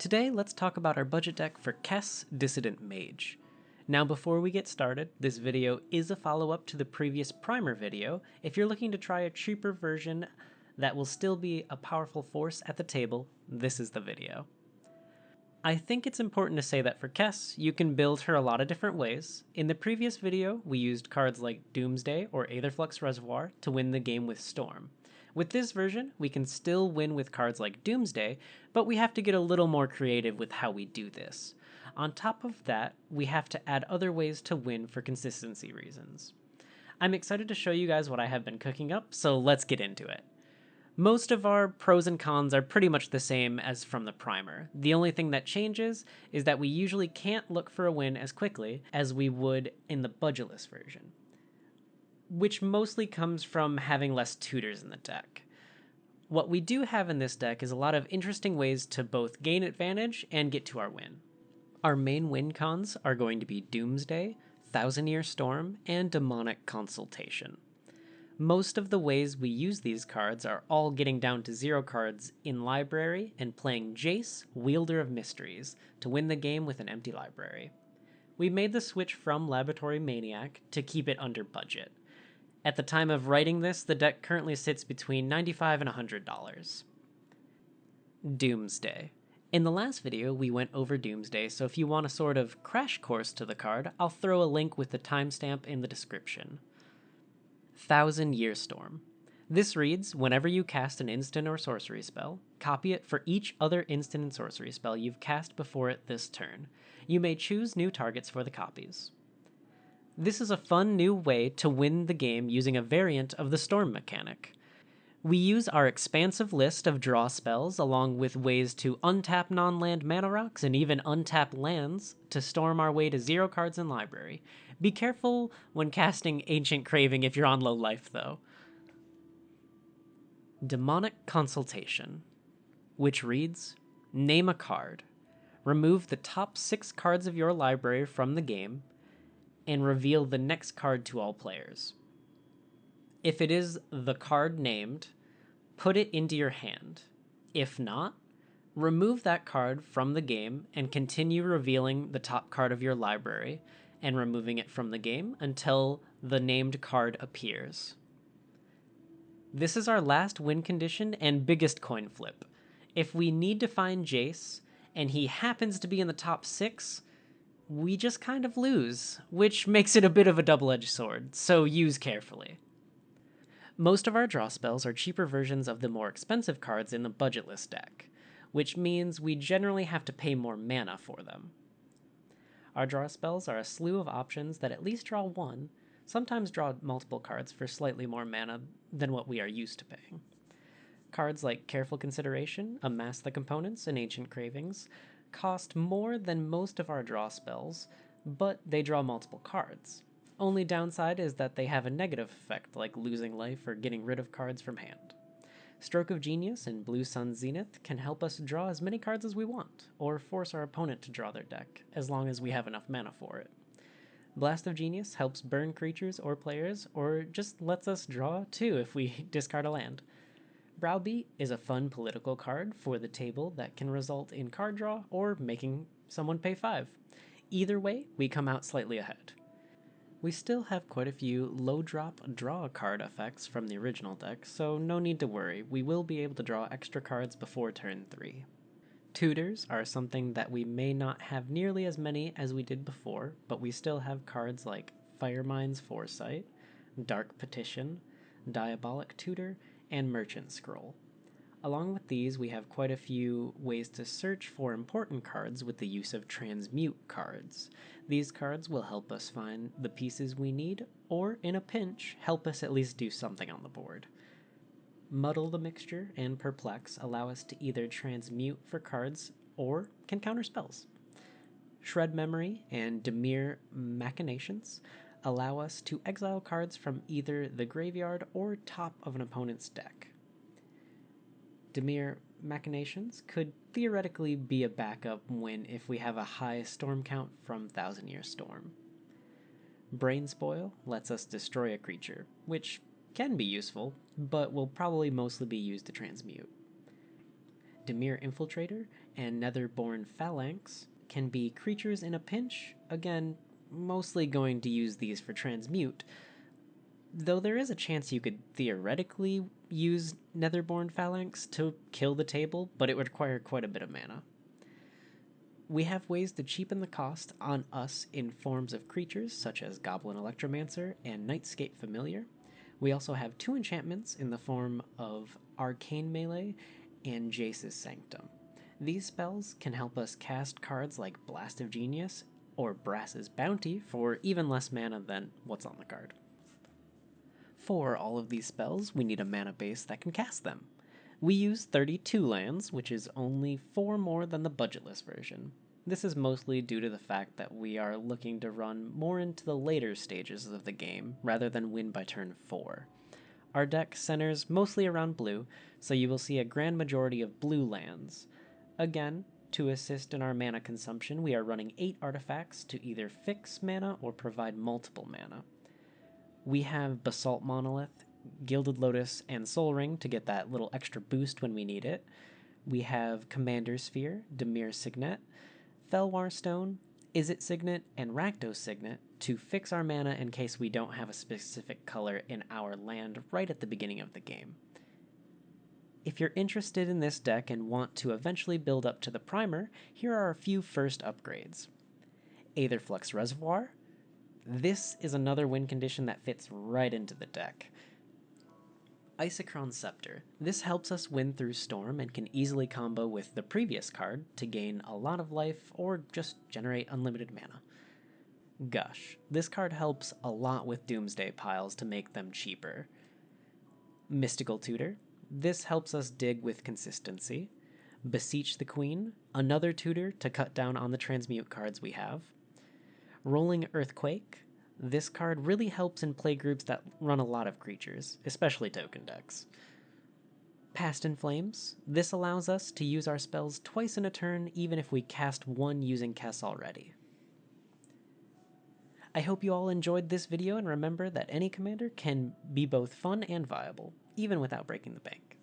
Today, let's talk about our budget deck for Kess, Dissident Mage. Now, before we get started, this video is a follow-up to the previous primer video. If you're looking to try a cheaper version that will still be a powerful force at the table, this is the video. I think it's important to say that for Kess, you can build her a lot of different ways. In the previous video, we used cards like Doomsday or Aetherflux Reservoir to win the game with Storm. With this version, we can still win with cards like Doomsday, but we have to get a little more creative with how we do this. On top of that, we have to add other ways to win for consistency reasons. I'm excited to show you guys what I have been cooking up, so let's get into it. Most of our pros and cons are pretty much the same as from the primer. The only thing that changes is that we usually can't look for a win as quickly as we would in the budgetless version, which mostly comes from having less tutors in the deck. What we do have in this deck is a lot of interesting ways to both gain advantage and get to our win. Our main win cons are going to be Doomsday, Thousand Year Storm, and Demonic Consultation. Most of the ways we use these cards are all getting down to 0 cards in library and playing Jace, Wielder of Mysteries, to win the game with an empty library. We made the switch from Laboratory Maniac to keep it under budget. At the time of writing this, the deck currently sits between $95 and $100. Doomsday. In the last video, we went over Doomsday, so if you want a sort of crash course to the card, I'll throw a link with the timestamp in the description. Thousand Year Storm. This reads, whenever you cast an instant or sorcery spell, copy it for each other instant and sorcery spell you've cast before it this turn. You may choose new targets for the copies. This is a fun new way to win the game using a variant of the Storm mechanic. We use our expansive list of draw spells along with ways to untap non-land mana rocks and even untap lands to storm our way to 0 cards in library. Be careful when casting Ancient Craving if you're on low life though. Demonic Consultation, which reads, name a card, remove the top 6 cards of your library from the game, and reveal the next card to all players. If it is the card named, put it into your hand. If not, remove that card from the game and continue revealing the top card of your library and removing it from the game until the named card appears. This is our last win condition and biggest coin flip. If we need to find Jace and he happens to be in the top 6, we just kind of lose, which makes it a bit of a double-edged sword, so use carefully. Most of our draw spells are cheaper versions of the more expensive cards in the budgetless deck, which means we generally have to pay more mana for them. Our draw spells are a slew of options that at least draw 1, sometimes draw multiple cards for slightly more mana than what we are used to paying. Cards like Careful Consideration, Amass the Components, and Ancient Cravings cost more than most of our draw spells, but they draw multiple cards. Only downside is that they have a negative effect, like losing life or getting rid of cards from hand. Stroke of Genius and Blue Sun Zenith can help us draw as many cards as we want, or force our opponent to draw their deck, as long as we have enough mana for it. Blast of Genius helps burn creatures or players, or just lets us draw too if we discard a land. Browbeat is a fun political card for the table that can result in card draw or making someone pay 5. Either way, we come out slightly ahead. We still have quite a few low drop draw card effects from the original deck, so no need to worry, we will be able to draw extra cards before turn 3. Tutors are something that we may not have nearly as many as we did before, but we still have cards like Firemind's Foresight, Dark Petition, Diabolic Tutor, and Merchant Scroll. Along with these, we have quite a few ways to search for important cards with the use of transmute cards. These cards will help us find the pieces we need, or in a pinch, help us at least do something on the board. Muddle the Mixture and Perplex allow us to either transmute for cards or can counter spells. Shred Memory and Dimir Machinations allow us to exile cards from either the graveyard or top of an opponent's deck. Dimir Machinations could theoretically be a backup win if we have a high storm count from Thousand Year Storm. Brain Spoil lets us destroy a creature, which can be useful, but will probably mostly be used to transmute. Dimir Infiltrator and Netherborn Phalanx can be creatures in a pinch, again, mostly going to use these for transmute, though there is a chance you could theoretically use Netherborn Phalanx to kill the table, but it would require quite a bit of mana. We have ways to cheapen the cost on us in forms of creatures such as Goblin Electromancer and Nightscape Familiar. We also have 2 enchantments in the form of Arcane Melee and Jace's Sanctum. These spells can help us cast cards like Blast of Genius or Brass's Bounty for even less mana than what's on the card. For all of these spells, we need a mana base that can cast them. We use 32 lands, which is only 4 more than the budgetless version. This is mostly due to the fact that we are looking to run more into the later stages of the game, rather than win by turn 4. Our deck centers mostly around blue, so you will see a grand majority of blue lands. Again, to assist in our mana consumption, we are running 8 artifacts to either fix mana or provide multiple mana. We have Basalt Monolith, Gilded Lotus, and Soul Ring to get that little extra boost when we need it. We have Commander Sphere, Dimir Signet, Felwar Stone, Izzet Signet, and Rakdos Signet to fix our mana in case we don't have a specific color in our land right at the beginning of the game. If you're interested in this deck and want to eventually build up to the primer, here are a few first upgrades. Aetherflux Reservoir. This is another win condition that fits right into the deck. Isochron Scepter. This helps us win through Storm and can easily combo with the previous card to gain a lot of life or just generate unlimited mana. Gush. This card helps a lot with Doomsday piles to make them cheaper. Mystical Tutor. This helps us dig with consistency. Beseech the Queen. Another tutor to cut down on the transmute cards we have. Rolling Earthquake. This card really helps in playgroups that run a lot of creatures, especially token decks. Past in Flames. This allows us to use our spells twice in a turn, even if we cast one using Kess already. I hope you all enjoyed this video, and remember that any commander can be both fun and viable, even without breaking the bank.